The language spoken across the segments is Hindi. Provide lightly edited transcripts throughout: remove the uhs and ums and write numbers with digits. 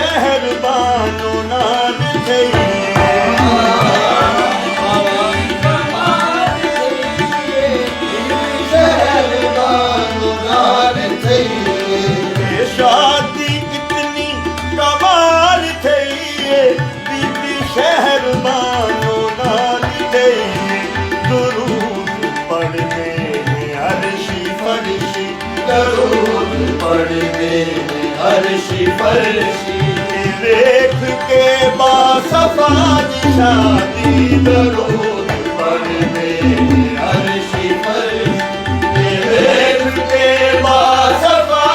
शहर बानो नाल थई शादी इतनी कमाल थई बीबी शहर बानो नाल थई दुरूद पढ़ने अर्शी फरशी दरूद पढ़ने अर्शी फरशी देख के बासफा शादी दरूद पढ़ने अर्शी फरशी देख के बासफा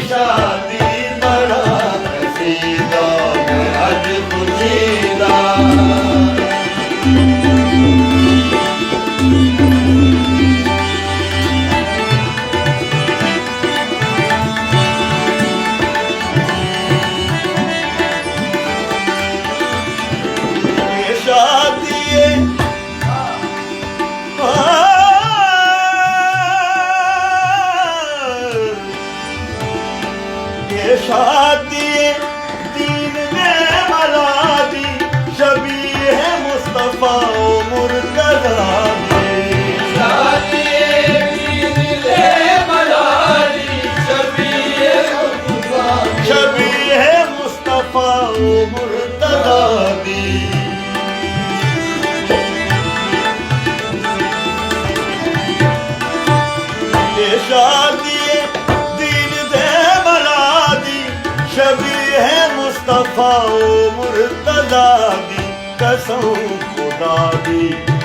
शादी बड़ा कसीदा मैं अज खुशीदा शादी दीन में मलादी शबी है मुस्तफा मुर्तजा शादी दीन में मलादी शबी है मुस्तफा मुर्तजा दी शादी शबी है मुस्तफा मुर्तजा दी कसम खुदा दी